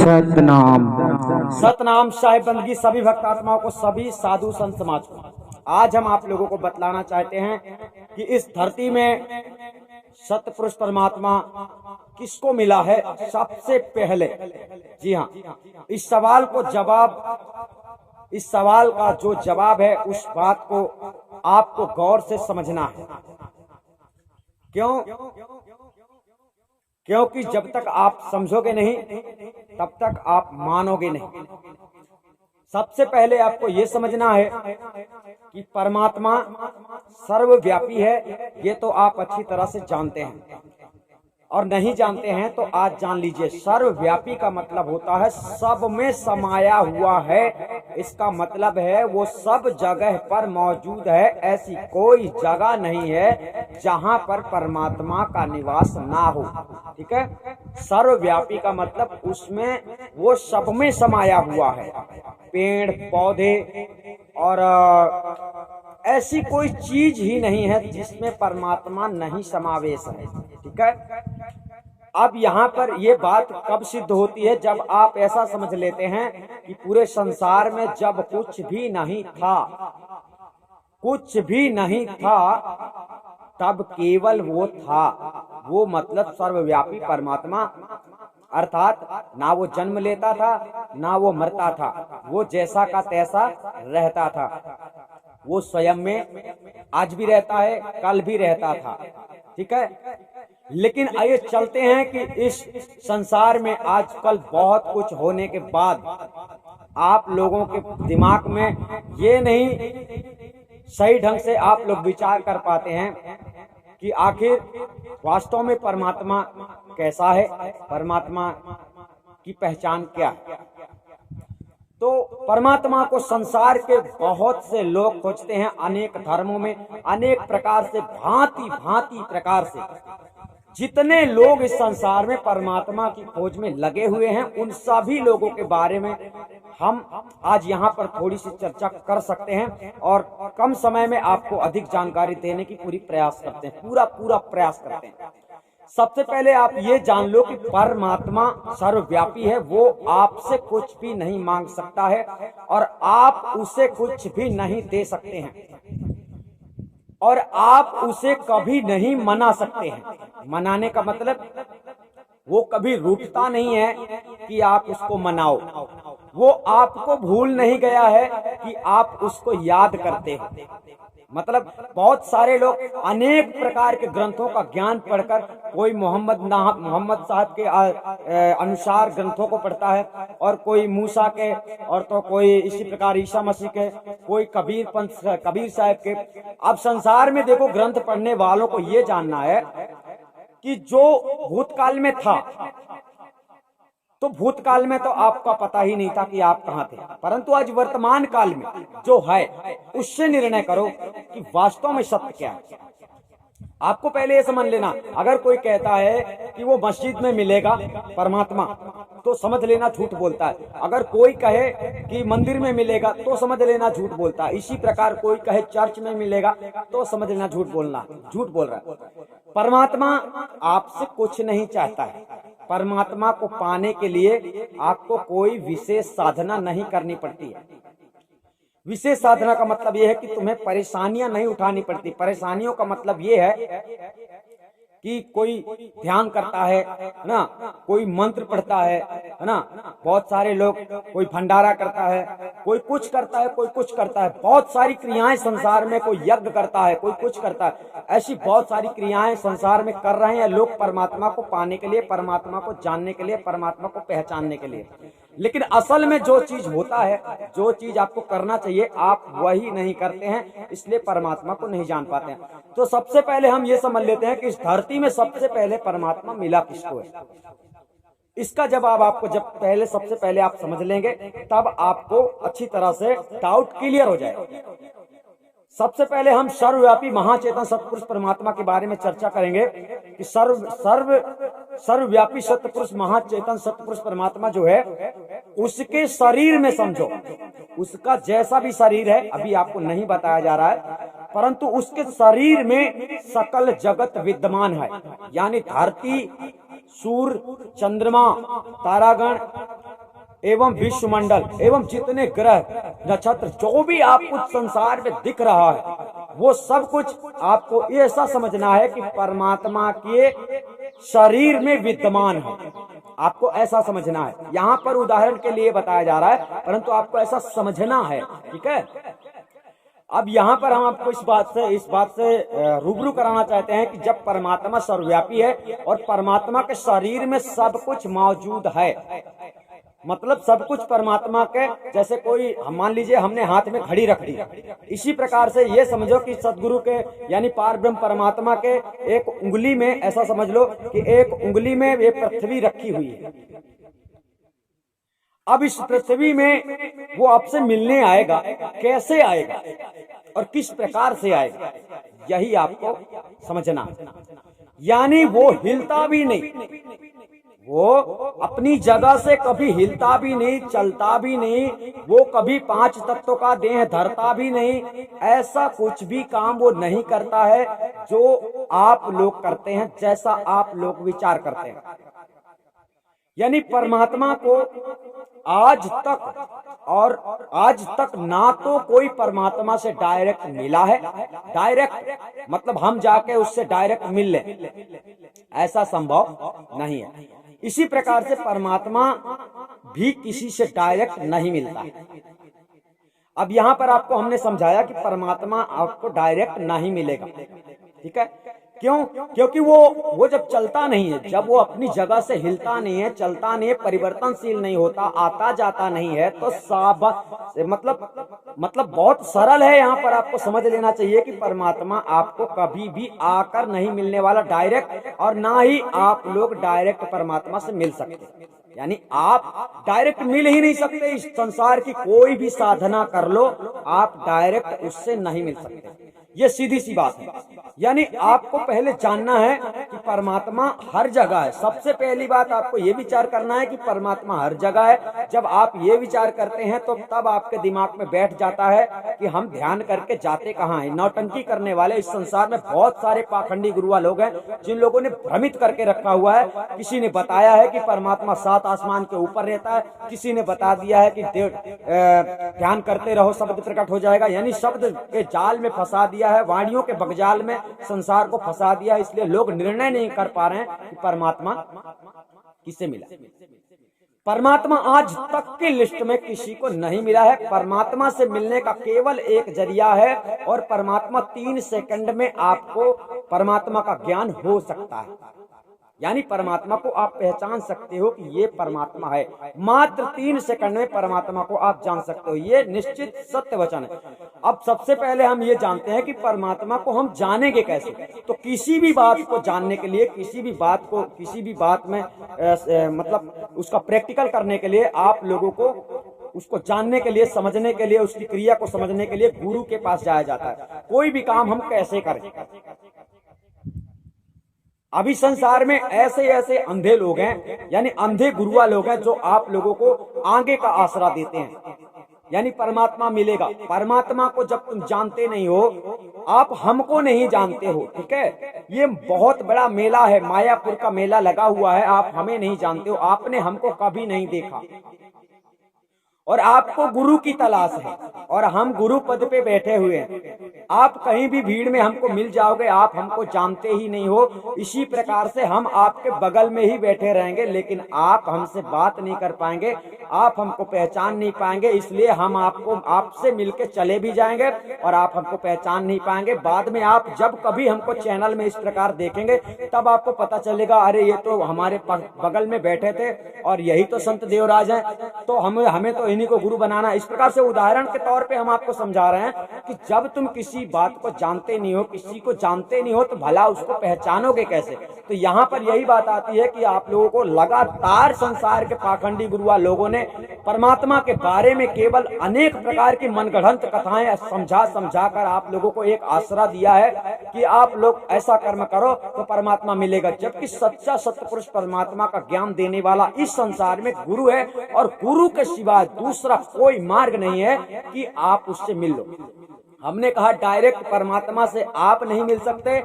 सतनाम। सतनाम साहिब बंदगी सभी भक्त आत्माओं को, सभी साधु संत समाज को। आज हम आप लोगों को बतलाना चाहते हैं कि इस धरती में सतपुरुष परमात्मा किसको मिला है सबसे पहले। जी हाँ, इस सवाल का जो जवाब है उस बात को आपको गौर से समझना है। क्योंकि जब तक आप समझोगे नहीं तब तक आप मानोगे नहीं। सबसे पहले आपको यह समझना है कि परमात्मा सर्वव्यापी है। ये तो आप अच्छी तरह से जानते हैं, और नहीं जानते हैं तो आज जान लीजिए। सर्वव्यापी का मतलब होता है सब में समाया हुआ है। इसका मतलब है वो सब जगह पर मौजूद है। ऐसी कोई जगह नहीं है जहां पर परमात्मा का निवास ना हो। ठीक है, सर्वव्यापी का मतलब उसमें वो सब में समाया हुआ है। पेड़ पौधे और ऐसी कोई चीज ही नहीं है जिसमें परमात्मा नहीं समावेश है। ठीक है, अब यहाँ पर ये बात कब सिद्ध होती है? जब आप ऐसा समझ लेते हैं कि पूरे संसार में जब कुछ भी नहीं था, तब केवल वो था। वो मतलब सर्वव्यापी परमात्मा, अर्थात ना वो जन्म लेता था ना वो मरता था। वो जैसा का तैसा रहता था। वो स्वयं में आज भी रहता है, कल भी रहता था। ठीक है, लेकिन आइए चलते हैं कि इस संसार में आजकल बहुत कुछ होने के बाद आप लोगों के दिमाग में ये नहीं सही ढंग से आप लोग विचार कर पाते हैं कि आखिर वास्तव में परमात्मा कैसा है, परमात्मा की पहचान क्या है। तो परमात्मा को संसार के बहुत से लोग खोजते हैं, अनेक धर्मों में अनेक प्रकार से, भांति प्रकार से। जितने लोग इस संसार में परमात्मा की खोज में लगे हुए हैं, उन सभी लोगों के बारे में हम आज यहाँ पर थोड़ी सी चर्चा कर सकते हैं, और कम समय में आपको अधिक जानकारी देने की पूरा प्रयास करते हैं। सबसे पहले आप ये जान लो कि परमात्मा सर्वव्यापी है। वो आपसे कुछ भी नहीं मांग सकता है और आप उसे कुछ भी नहीं दे सकते हैं, और आप उसे कभी नहीं मना सकते हैं। मनाने का मतलब वो कभी रूठता नहीं है कि आप उसको मनाओ। वो आपको भूल नहीं गया है कि आप उसको याद करते हैं। मतलब बहुत सारे लोग अनेक प्रकार के ग्रंथों का ज्ञान पढ़कर, कोई मोहम्मद साहब के अनुसार ग्रंथों को पढ़ता है, और कोई मूसा के, और तो कोई इसी प्रकार ईसा मसीह के, कोई कबीर साहब के। अब संसार में देखो, ग्रंथ पढ़ने वालों को ये जानना है कि जो भूतकाल में था, तो भूतकाल में तो आपका पता ही नहीं था कि आप कहाँ थे, परंतु आज वर्तमान काल में जो है उससे निर्णय करो कि वास्तव में सत्य क्या है। आपको पहले ये समझ लेना, अगर कोई कहता है कि वो मस्जिद में मिलेगा परमात्मा, तो समझ लेना झूठ बोलता है। अगर कोई कहे कि मंदिर में मिलेगा, तो समझ लेना झूठ बोलता है। इसी प्रकार कोई कहे चर्च में मिलेगा, तो समझ लेना झूठ बोल रहा है। परमात्मा आपसे कुछ नहीं चाहता है। परमात्मा को पाने के लिए आपको कोई विशेष साधना नहीं करनी पड़ती है। विशेष साधना का मतलब यह है कि तुम्हें परेशानियां नहीं उठानी पड़ती। परेशानियों का मतलब यह है कि कोई ध्यान करता है ना, कोई मंत्र पढ़ता है ना, बहुत सारे लोग, कोई भंडारा करता है, कोई कुछ करता है, कोई कुछ करता है। बहुत सारी क्रियाएं संसार में, कोई यज्ञ करता है, कोई कुछ करता है। ऐसी बहुत सारी क्रियाएं संसार में कर रहे हैं लोग परमात्मा को पाने के लिए, परमात्मा को जानने के लिए, परमात्मा को पहचानने के लिए। लेकिन असल में जो चीज होता है, जो चीज आपको करना चाहिए, आप वही नहीं करते हैं, इसलिए परमात्मा को नहीं जान पाते हैं। तो सबसे पहले हम ये समझ लेते हैं कि इस धरती में सबसे पहले परमात्मा मिला किसको है। इसका जवाब आपको जब सबसे पहले आप समझ लेंगे, तब आपको अच्छी तरह से डाउट क्लियर हो जाएगा। सबसे पहले हम सर्वव्यापी महाचेतन सतपुरुष परमात्मा के बारे में चर्चा करेंगे कि सर्वव्यापी सतपुरुष महाचेतन सतपुरुष परमात्मा जो है, उसके शरीर में समझो, उसका जैसा भी शरीर है, अभी आपको नहीं बताया जा रहा है, परंतु उसके शरीर में सकल जगत विद्यमान है। यानी धरती, सूर्य, चंद्रमा, तारागण, एवं विश्वमंडल एवं जितने ग्रह नक्षत्र जो भी आपको संसार में दिख रहा है वो सब कुछ आपको ऐसा समझना है कि परमात्मा के शरीर में विद्यमान है। आपको ऐसा समझना है। यहाँ पर उदाहरण के लिए बताया जा रहा है, परंतु आपको ऐसा समझना है। ठीक है। अब यहाँ पर हम आपको इस बात से रूबरू कराना चाहते हैं कि जब परमात्मा सर्वव्यापी है और परमात्मा के शरीर में सब कुछ मौजूद है, मतलब सब कुछ परमात्मा के, जैसे कोई मान लीजिए हमने हाथ में घड़ी रख दी, इसी प्रकार से ये समझो कि सदगुरु के यानी पार ब्रह्म परमात्मा के एक उंगली में, ऐसा समझ लो कि एक उंगली में ये पृथ्वी रखी हुई है। अब इस पृथ्वी में वो आपसे मिलने आएगा, कैसे आएगा और किस प्रकार से आएगा, यही आपको समझना। यानी वो हिलता भी नहीं, वो अपनी जगह से कभी हिलता भी नहीं, चलता भी नहीं, वो कभी पांच तत्वों का देह धरता भी नहीं, ऐसा कुछ भी काम वो नहीं करता है जो आप लोग करते हैं, जैसा आप लोग विचार करते हैं। यानी परमात्मा को आज तक ना तो कोई परमात्मा से डायरेक्ट मिला है, डायरेक्ट मतलब हम जाके उससे डायरेक्ट मिल लें, ऐसा संभव नहीं है। इसी प्रकार से परमात्मा भी किसी से डायरेक्ट नहीं मिलता। अब यहाँ पर आपको हमने समझाया कि परमात्मा आपको डायरेक्ट नहीं मिलेगा। ठीक है। क्यों? क्योंकि वो जब चलता नहीं है, जब वो अपनी जगह से हिलता नहीं है, चलता नहीं है, परिवर्तनशील नहीं होता, आता जाता नहीं है, तो मतलब बहुत सरल है। यहाँ पर आपको समझ लेना चाहिए कि परमात्मा आपको कभी भी आकर नहीं मिलने वाला डायरेक्ट, और ना ही आप लोग डायरेक्ट परमात्मा से मिल सकते। यानी आप डायरेक्ट मिल ही नहीं सकते। इस संसार की कोई भी साधना कर लो, आप डायरेक्ट उससे नहीं मिल सकते। ये सीधी सी बात है। यानी आपको पहले जानना है कि परमात्मा हर जगह है। सबसे पहली बात आपको ये विचार करना है कि परमात्मा हर जगह है। जब आप ये विचार करते हैं तो तब आपके दिमाग में बैठ जाता है कि हम ध्यान करके जाते कहाँ हैं। नौटंकी करने वाले इस संसार में बहुत सारे पाखंडी गुरुआ लोग हैं, जिन लोगों ने भ्रमित करके रखा हुआ है। किसी ने बताया है कि परमात्मा 7 आसमान के ऊपर रहता है, किसी ने बता दिया है कि ध्यान करते रहो शब्द प्रकट हो जाएगा। यानी शब्द के जाल में फंसा दिया है, वाणियों के बगजाल में संसार को फंसा दिया। इसलिए लोग निर्णय नहीं कर पा रहे हैं कि परमात्मा किससे मिला। परमात्मा आज तक की लिस्ट में किसी को नहीं मिला है। परमात्मा से मिलने का केवल एक जरिया है, और परमात्मा 3 सेकंड में आपको परमात्मा का ज्ञान हो सकता है। यानी परमात्मा को आप पहचान सकते हो कि ये परमात्मा है। मात्र 3 सेकंड में परमात्मा को आप जान सकते हो। ये निश्चित सत्य वचन है। अब सबसे पहले हम ये जानते हैं कि परमात्मा को हम जानेंगे कैसे। तो किसी भी बात को जानने के लिए, किसी भी बात में मतलब उसका प्रैक्टिकल करने के लिए, आप लोगों को उसको जानने के लिए, समझने के लिए, उसकी क्रिया को समझने के लिए गुरु के पास जाया जाता है। कोई भी काम हम कैसे करें। अभी संसार में ऐसे अंधे लोग हैं, यानी अंधे गुरुआ लोग हैं, जो आप लोगों को आगे का आसरा देते हैं। यानी परमात्मा मिलेगा। परमात्मा को जब तुम जानते नहीं हो, आप हमको नहीं जानते हो। ठीक है। ये बहुत बड़ा मेला है, मायापुर का मेला लगा हुआ है। आप हमें नहीं जानते हो, आपने हमको कभी नहीं देखा, और आपको गुरु की तलाश है, और हम गुरु पद पे बैठे हुए हैं। आप कहीं भी भीड़ में हमको मिल जाओगे, आप हमको जानते ही नहीं हो। इसी प्रकार से हम आपके बगल में ही बैठे रहेंगे, लेकिन आप हमसे बात नहीं कर पाएंगे, आप हमको पहचान नहीं पाएंगे। इसलिए हम आपसे मिलके चले भी जाएंगे और आप हमको पहचान नहीं पाएंगे। बाद में आप जब कभी हमको चैनल में इस प्रकार देखेंगे, तब आपको पता चलेगा, अरे ये तो हमारे बगल में बैठे थे और यही तो संत देवराज हैं, तो हमें तो इन्हीं को गुरु बनाना। इस प्रकार से उदाहरण के तौर पे हम आपको समझा रहे हैं कि जब तुम किसी बात को जानते नहीं हो, किसी को जानते नहीं हो, तो भला उसको पहचानोगे कैसे। तो यहाँ पर यही बात आती है कि आप लोगों को लगातार संसार के पाखंडी गुरुआ लोगों ने परमात्मा के बारे में केवल अनेक प्रकार की मनगढ़ंत कथाएं समझा कर आप लोगों को एक आसरा दिया है कि आप लोग ऐसा कर्म करो तो परमात्मा मिलेगा। जबकि सच्चा सत्पुरुष परमात्मा का ज्ञान देने वाला इस संसार में गुरु है, और गुरु के सिवाय दूसरा कोई मार्ग नहीं है कि आप उससे मिल लो। हमने कहा डायरेक्ट परमात्मा से आप नहीं मिल सकते,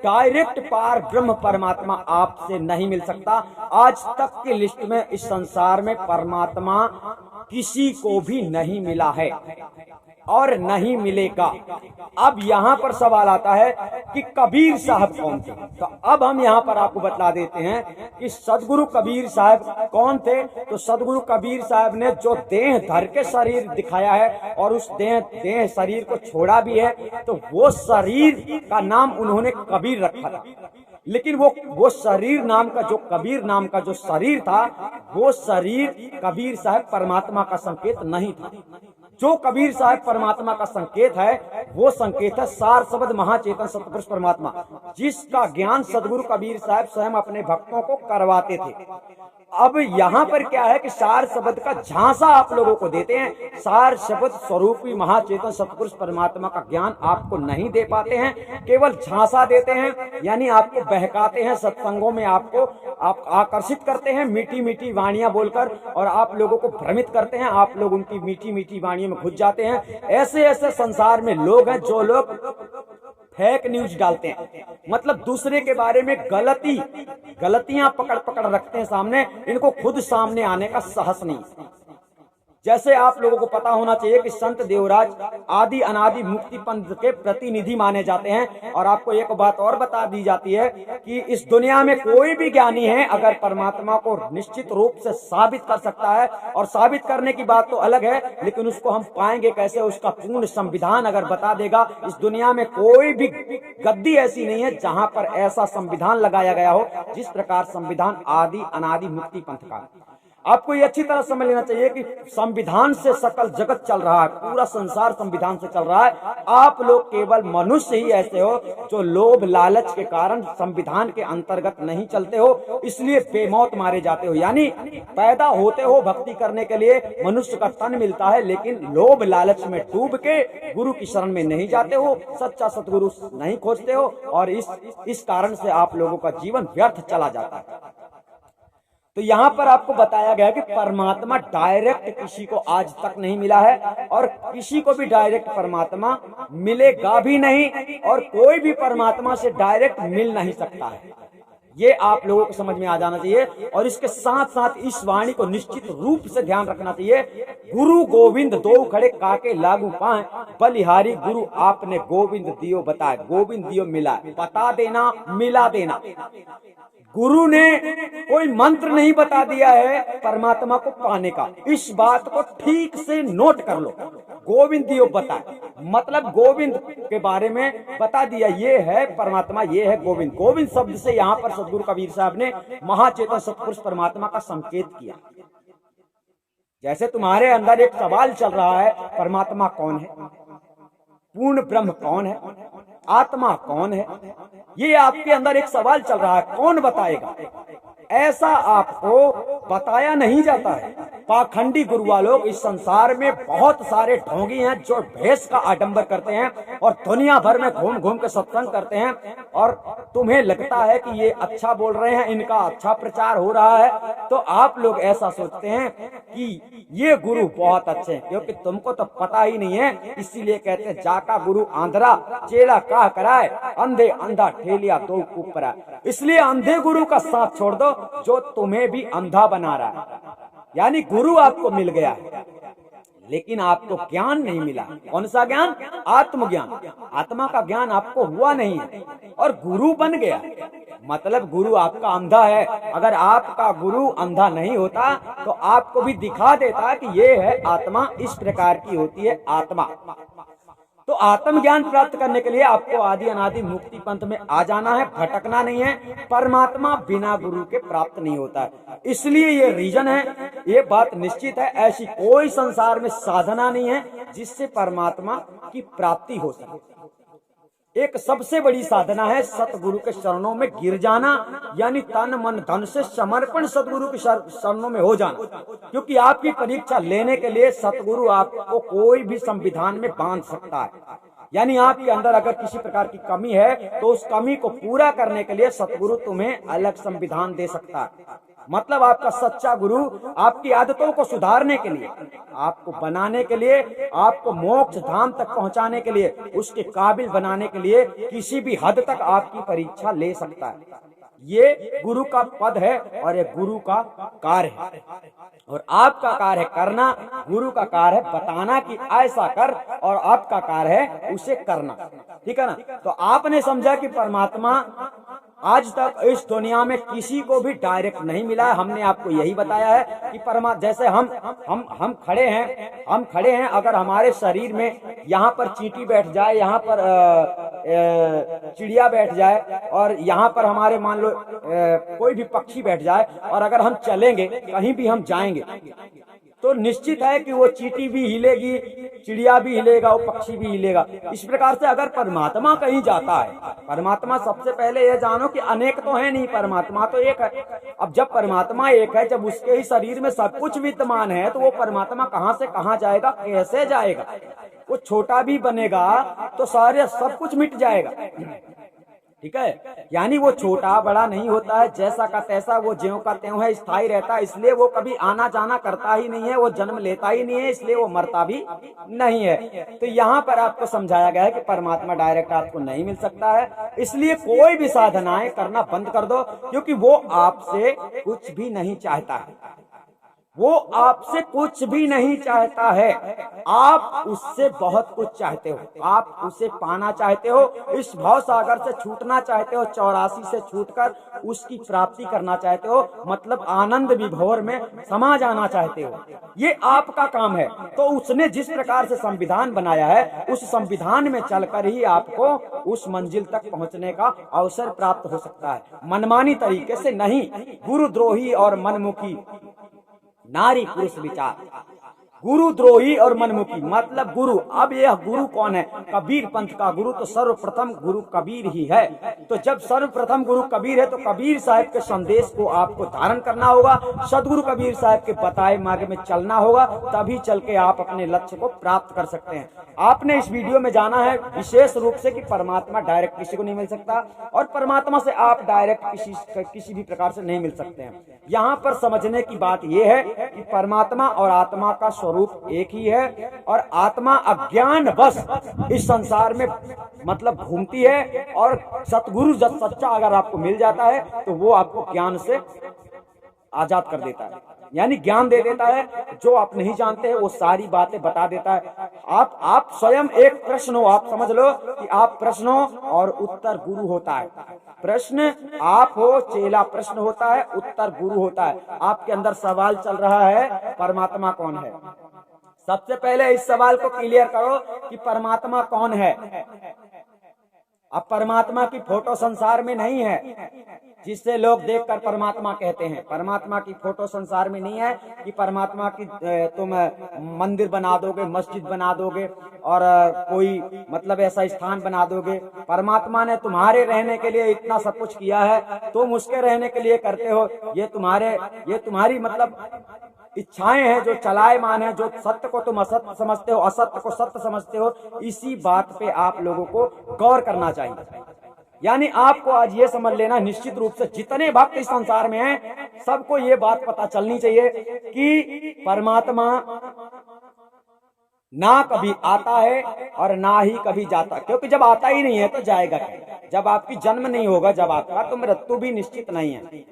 डायरेक्ट पार ब्रह्म परमात्मा आपसे नहीं मिल सकता। आज तक की लिस्ट में इस संसार में परमात्मा किसी को भी नहीं मिला है और नहीं मिलेगा। अब यहाँ पर सवाल आता है कि कबीर साहब कौन थे। तो अब हम यहाँ पर आपको बतला देते हैं कि सदगुरु कबीर साहब कौन थे। तो सदगुरु कबीर साहब ने जो देह धर के शरीर दिखाया है और उस देह शरीर को छोड़ा भी है, तो वो शरीर का नाम उन्होंने कबीर रखा था। लेकिन वो शरीर नाम का जो कबीर नाम का जो शरीर था, वो शरीर कबीर साहब परमात्मा का संकेत नहीं था। जो कबीर साहब परमात्मा का संकेत है, वो संकेत है सार शब्द महाचेतन सतपुरुष परमात्मा, जिसका ज्ञान सदगुरु कबीर साहब स्वयं अपने भक्तों को करवाते थे। अब यहाँ पर क्या है कि सार शब्द का झांसा आप लोगों को देते हैं। सार शब्द स्वरूपी महाचेतन सतपुरुष परमात्मा का ज्ञान आपको नहीं दे पाते हैं, केवल झांसा देते हैं, यानी आपको बहकाते हैं, सत्संगों में आपको आकर्षित करते हैं मीठी मीठी वाणियां बोलकर, और आप लोगों को भ्रमित करते हैं। आप लोग उनकी मीठी मीठी वाणियों में घुस जाते हैं। ऐसे ऐसे संसार में लोग हैं जो लोग फेक न्यूज डालते हैं, मतलब दूसरे के बारे में गलतियां पकड़ पकड़ रखते हैं सामने, इनको खुद सामने आने का साहस नहीं। जैसे आप लोगों को पता होना चाहिए कि संत देवराज आदि अनादि मुक्ति पंथ के प्रतिनिधि माने जाते हैं। और आपको एक बात और बता दी जाती है कि इस दुनिया में कोई भी ज्ञानी है अगर परमात्मा को निश्चित रूप से साबित कर सकता है, और साबित करने की बात तो अलग है, लेकिन उसको हम पाएंगे कैसे, उसका पूर्ण संविधान अगर बता देगा। इस दुनिया में कोई भी गद्दी ऐसी नहीं है जहां पर ऐसा संविधान लगाया गया हो जिस प्रकार संविधान आदि अनादि मुक्ति पंथ का। आपको ये अच्छी तरह समझ लेना चाहिए कि संविधान से सकल जगत चल रहा है, पूरा संसार संविधान से चल रहा है। आप लोग केवल मनुष्य ही ऐसे हो जो लोभ लालच के कारण संविधान के अंतर्गत नहीं चलते हो, इसलिए बेमौत मारे जाते हो। यानी पैदा होते हो भक्ति करने के लिए, मनुष्य का तन मिलता है, लेकिन लोभ लालच में डूब के गुरु की शरण में नहीं जाते हो, सच्चा सतगुरु नहीं खोजते हो, और इस कारण से आप लोगों का जीवन व्यर्थ चला जाता है। तो यहाँ पर आपको बताया गया कि परमात्मा डायरेक्ट किसी को आज तक नहीं मिला है, और किसी को भी डायरेक्ट परमात्मा मिलेगा भी नहीं, और कोई भी परमात्मा से डायरेक्ट मिल नहीं सकता है। ये आप लोगों को समझ में आ जाना चाहिए। और इसके साथ साथ इस वाणी को निश्चित रूप से ध्यान रखना चाहिए। गुरु गोविंद दो खड़े काके लागू पाए, बलिहारी गुरु आपने गोविंद दियो बताए। गोविंद दियो मिला, बता देना मिला देना। गुरु ने कोई मंत्र नहीं बता दिया है परमात्मा को पाने का, इस बात को ठीक से नोट कर लो। गोविंद दियो बताए मतलब गोविंद के बारे में बता दिया, ये है परमात्मा, ये है गोविंद। गोविंद शब्द से यहाँ पर सदगुरु कबीर साहब ने महाचेतन सतपुरुष परमात्मा का संकेत किया। जैसे तुम्हारे अंदर एक सवाल चल रहा है, परमात्मा कौन है, पूर्ण ब्रह्म कौन है, आत्मा कौन है, ये आपके अंदर एक सवाल चल रहा है, कौन बताएगा? ऐसा आपको बताया नहीं जाता है। पाखंडी गुरुआ लोग इस संसार में बहुत सारे ढोंगी हैं जो भेष का आडंबर करते हैं और दुनिया भर में घूम घूम के सत्संग करते हैं, और तुम्हें लगता है कि ये अच्छा बोल रहे हैं, इनका अच्छा प्रचार हो रहा है, तो आप लोग ऐसा सोचते हैं कि ये गुरु बहुत अच्छे हैं, क्योंकि तुमको तो पता ही नहीं है। इसीलिए कहते हैं जाका गुरु आंधरा चेला का कराए, अंधे अंधा ठेलिया दो ऊपर। इसलिए अंधे गुरु का साथ छोड़ दो जो तुम्हें भी अंधा बना रहा है। यानी गुरु आपको मिल गया है, लेकिन आपको ज्ञान नहीं मिला। कौन सा ज्ञान? आत्मज्ञान। आत्मा का ज्ञान आपको हुआ नहीं है, और गुरु बन गया मतलब गुरु आपका अंधा है। अगर आपका गुरु अंधा नहीं होता तो आपको भी दिखा देता कि ये है आत्मा, इस प्रकार की होती है आत्मा। तो आत्मज्ञान प्राप्त करने के लिए आपको आदि अनादि मुक्ति पंथ में आ जाना है, भटकना नहीं है। परमात्मा बिना गुरु के प्राप्त नहीं होता है, इसलिए ये रीजन है, ये बात निश्चित है। ऐसी कोई संसार में साधना नहीं है जिससे परमात्मा की प्राप्ति हो सके। एक सबसे बड़ी साधना है सतगुरु के चरणों में गिर जाना, यानी तन मन धन से समर्पण सतगुरु के चरणों में हो जाना। क्योंकि आपकी परीक्षा लेने के लिए सतगुरु आपको कोई भी संविधान में बांध सकता है। यानी आपके अंदर अगर किसी प्रकार की कमी है तो उस कमी को पूरा करने के लिए सतगुरु तुम्हें अलग संविधान दे सकता है। मतलब आपका सच्चा गुरु आपकी आदतों को सुधारने के लिए, आपको बनाने के लिए, आपको मोक्ष धाम तक पहुंचाने के लिए, उसके काबिल बनाने के लिए किसी भी हद तक आपकी परीक्षा ले सकता है। ये गुरु का पद है और ये गुरु का कार्य है। और आपका कार्य है करना, गुरु का कार्य है बताना कि ऐसा कर, और आपका कार्य है उसे करना। ठीक है ना। तो आपने समझा कि परमात्मा आज तक इस दुनिया में किसी को भी डायरेक्ट नहीं मिला है। हमने आपको यही बताया है कि परमात्मा जैसे हम खड़े हैं, अगर हमारे शरीर में यहाँ पर चींटी बैठ जाए, यहाँ पर चिड़िया बैठ जाए, और यहाँ पर हमारे मान लो कोई भी पक्षी बैठ जाए, और अगर हम चलेंगे कहीं भी हम जाएंगे तो निश्चित है कि वो चींटी भी हिलेगी, चिड़िया भी हिलेगा, वो पक्षी भी हिलेगा। इस प्रकार से अगर परमात्मा कहीं जाता है, परमात्मा सबसे पहले ये जानो कि अनेक तो है नहीं, परमात्मा तो एक है। अब जब परमात्मा एक है, जब उसके ही शरीर में सब कुछ विद्यमान है, तो वो परमात्मा कहाँ से कहाँ जाएगा, कैसे जाएगा? वो छोटा भी बनेगा तो सारे सब कुछ मिट जाएगा। ठीक है। यानी वो छोटा बड़ा नहीं होता है, जैसा का तैसा वो ज्यों का त्यों है, स्थायी रहता है, इसलिए वो कभी आना जाना करता ही नहीं है, वो जन्म लेता ही नहीं है, इसलिए वो मरता भी नहीं है। तो यहाँ पर आपको समझाया गया है कि परमात्मा डायरेक्ट आपको नहीं मिल सकता है, इसलिए कोई भी साधनाएं करना बंद कर दो, क्योंकि वो आपसे कुछ भी नहीं चाहता है। वो आपसे कुछ भी नहीं चाहता है, आप उससे बहुत कुछ चाहते हो, आप उसे पाना चाहते हो, इस भव सागर से छूटना चाहते हो, 84 से छूटकर उसकी प्राप्ति करना चाहते हो, मतलब आनंद विभोर में समा जाना चाहते हो। ये आपका काम है। तो उसने जिस प्रकार से संविधान बनाया है, उस संविधान में चलकर ही आपको उस मंजिल तक पहुंचने का अवसर प्राप्त हो सकता है, मनमानी तरीके से नहीं। गुरुद्रोही और मनमुखी नारी पुरुष विचार, गुरुद्रोही और मनमुखी मतलब गुरु। अब यह गुरु कौन है? कबीर पंथ का गुरु तो सर्वप्रथम गुरु कबीर ही है। तो जब सर्वप्रथम गुरु कबीर है, तो कबीर साहब के संदेश को आपको धारण करना होगा, सदगुरु कबीर साहब के बताए मार्ग में चलना होगा, तभी चल के आप अपने लक्ष्य को प्राप्त कर सकते हैं। आपने इस वीडियो में जाना है विशेष रूप से कि परमात्मा डायरेक्ट किसी को नहीं मिल सकता, और परमात्मा से आप डायरेक्ट किसी भी प्रकार से नहीं मिल सकते हैं। यहाँ पर समझने की बात यह है कि परमात्मा और आत्मा का स्वरूप एक ही है, और आत्मा अज्ञान बस इस संसार में मतलब घूमती है, और सतगुरु जब सच्चा अगर आपको मिल जाता है तो वो आपको ज्ञान से आजाद कर देता है, यानी ज्ञान दे देता है। जो आप नहीं जानते हैं वो सारी बातें बता देता है। आप स्वयं एक प्रश्न हो, आप समझ लो कि आप प्रश्न हो और उत्तर गुरु होता है। प्रश्न आप हो, चेला प्रश्न होता है, उत्तर गुरु होता है। आपके अंदर सवाल चल रहा है परमात्मा कौन है। सबसे पहले इस सवाल को क्लियर करो कि परमात्मा कौन है। अब परमात्मा की फोटो संसार में नहीं है जिससे लोग देखकर परमात्मा कहते हैं। परमात्मा की फोटो संसार में नहीं है कि परमात्मा की तुम मंदिर बना दोगे, मस्जिद बना दोगे और कोई मतलब ऐसा स्थान बना दोगे। परमात्मा ने तुम्हारे रहने के लिए इतना सब कुछ किया है, तुम उसके रहने के लिए करते हो। ये तुम्हारी मतलब इच्छाएं हैं जो चलायमान है, जो सत्य को तुम असत्य समझते हो, असत्य को सत्य समझते हो। इसी बात पे आप लोगों को गौर करना चाहिए। यानी आपको आज ये समझ लेना निश्चित रूप से जितने भक्त इस संसार में हैं, सबको ये बात पता चलनी चाहिए कि परमात्मा ना कभी आता है और ना ही कभी जाता, क्योंकि जब आता ही नहीं है तो जाएगा क्या? जब आपकी जन्म नहीं होगा, जब आपका तो मृत्यु भी निश्चित नहीं है।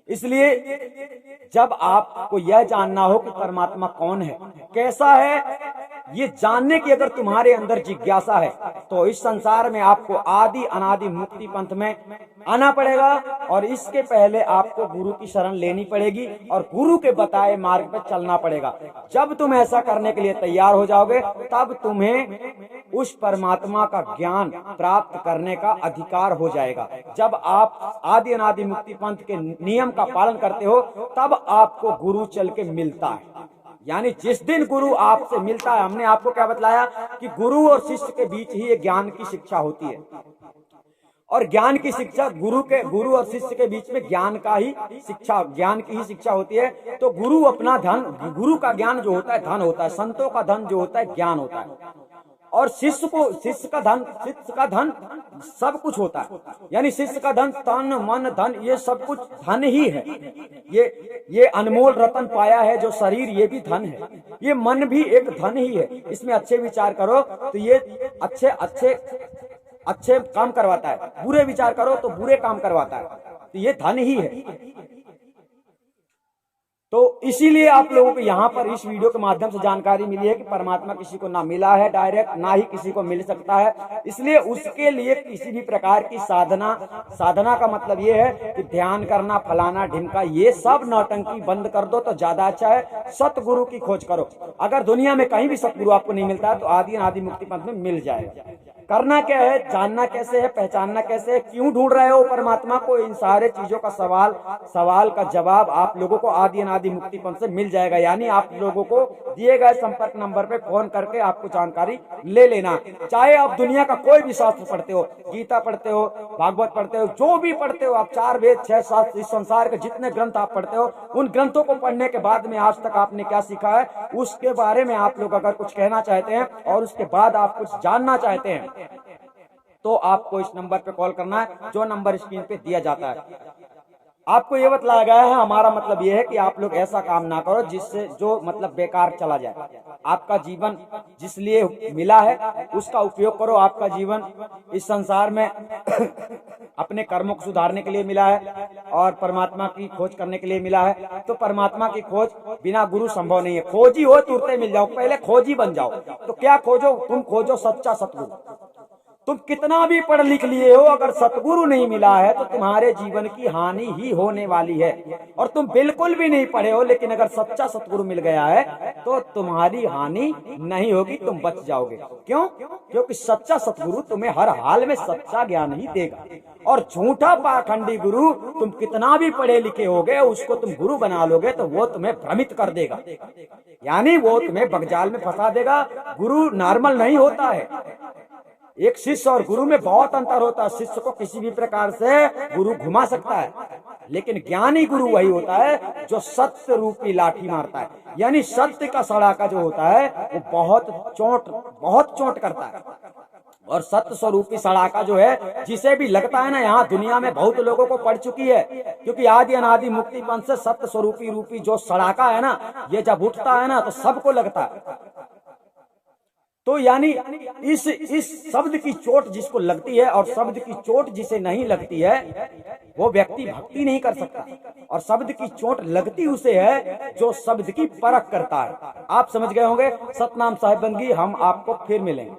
इसलिए जब आपको यह जानना हो कि परमात्मा कौन है, कैसा है, ये जानने की अगर तुम्हारे अंदर जिज्ञासा है, तो इस संसार में आपको आदि अनादि मुक्ति पंथ में आना पड़ेगा, और इसके पहले आपको गुरु की शरण लेनी पड़ेगी और गुरु के बताए मार्ग पर चलना पड़ेगा। जब तुम ऐसा करने के लिए तैयार हो जाओगे, तब तुम्हें उस परमात्मा का ज्ञान प्राप्त करने का अधिकार हो जाएगा। जब आप आदि अनादि मुक्ति पंथ के नियम का पालन करते हो, तब आपको गुरु चल के मिलता है। यानी जिस दिन गुरु आपसे मिलता है, हमने आपको क्या बतलाया कि गुरु और शिष्य के बीच ही ज्ञान की शिक्षा होती है, और ज्ञान की शिक्षा गुरु और शिष्य के बीच में ज्ञान की ही शिक्षा होती है। तो गुरु अपना धन, गुरु का ज्ञान जो होता है धन होता है, संतों का धन जो होता है ज्ञान होता है। और शिष्य का धन सब कुछ होता है। यानी शिष्य का धन तन मन धन ये सब कुछ धन ही है। ये अनमोल रतन पाया है जो शरीर, ये भी धन है। ये मन भी एक धन ही है। इसमें अच्छे विचार करो तो ये अच्छे काम करवाता है, बुरे विचार करो तो बुरे काम करवाता है। तो ये धन ही है। तो इसीलिए आप लोगों को यहाँ पर इस वीडियो के माध्यम से जानकारी मिली है कि परमात्मा किसी को ना मिला है डायरेक्ट, ना ही किसी को मिल सकता है। इसलिए उसके लिए किसी भी प्रकार की साधना का मतलब ये है कि ध्यान करना, फलाना ढिमका, ये सब नौटंकी बंद कर दो तो ज्यादा अच्छा है। सतगुरु की खोज करो। अगर दुनिया में कहीं भी सतगुरु आपको नहीं मिलता है तो आदि अनादि मुक्ति पंथ में मिल जाएगा। करना क्या है, जानना कैसे है, पहचानना कैसे है, क्यों ढूंढ रहे हो परमात्मा को, इन सारे चीजों का सवाल का जवाब आप लोगों को आदि अनादि मुक्ति पंथ से मिल जाएगा। यानी आप लोगों को दिए गए संपर्क नंबर पे फोन करके आपको जानकारी ले लेना। चाहे आप दुनिया का कोई भी शास्त्र पढ़ते हो, गीता पढ़ते हो, भागवत पढ़ते हो, जो भी पढ़ते हो आप, 4 वेद 6 शास्त्र, इस संसार के जितने ग्रंथ आप पढ़ते हो, उन ग्रंथों को पढ़ने के बाद में आज तक आपने क्या सीखा है, उसके बारे में आप लोग अगर कुछ कहना चाहते हैं और उसके बाद आप कुछ जानना चाहते हैं तो आपको इस नंबर पे कॉल करना है, जो नंबर स्क्रीन पे दिया जाता है। आपको ये बतलाया गया है, हमारा मतलब ये है कि आप लोग ऐसा काम ना करो जिससे जो मतलब बेकार चला जाए। आपका जीवन जिस लिए मिला है उसका उपयोग करो। आपका जीवन इस संसार में अपने कर्मों को सुधारने के लिए मिला है और परमात्मा की खोज करने के लिए मिला है। तो परमात्मा की खोज बिना गुरु संभव नहीं है। खोजी हो तुरते मिल जाओ, पहले खोजी बन जाओ। तो क्या खोजो? तुम खोजो सच्चा सतगुरु। तुम कितना भी पढ़ लिख लिए हो, अगर सतगुरु नहीं मिला है तो तुम्हारे जीवन की हानि ही होने वाली है। और तुम बिल्कुल भी नहीं पढ़े हो, लेकिन अगर सच्चा सतगुरु मिल गया है तो तुम्हारी हानि नहीं होगी, तुम बच जाओगे। क्यों? क्योंकि सच्चा सतगुरु तुम्हें हर हाल में सच्चा ज्ञान ही देगा। और झूठा पाखंडी गुरु, तुम कितना भी पढ़े लिखे होगे, उसको तुम गुरु बना लोगे तो वो तुम्हें भ्रमित कर देगा, यानी वो तुम्हें बगजाल में फंसा देगा। गुरु नॉर्मल नहीं होता है। एक शिष्य और गुरु में बहुत अंतर होता है। शिष्य को किसी भी प्रकार से गुरु घुमा सकता है, लेकिन ज्ञानी गुरु वही होता है जो सत्य रूपी लाठी मारता है। यानी सत्य का सड़ाका जो होता है वो बहुत चोट करता है। और सत्य स्वरूपी सड़ाका जो है, जिसे भी लगता है ना, यहाँ दुनिया में बहुत लोगों को पड़ चुकी है। क्योंकि आदि अनादि मुक्ति पंथ से सत्य स्वरूपी रूपी जो सड़ाका है ना, ये जब उठता है ना तो सबको लगता है। तो यानी इस शब्द की चोट जिसको लगती है और शब्द की चोट जिसे नहीं लगती है, वो व्यक्ति भक्ति नहीं कर सकता। और शब्द की चोट लगती उसे है जो शब्द की परख करता है। आप समझ गए होंगे। सतनाम साहिब बंदगी, हम आपको फिर मिलेंगे।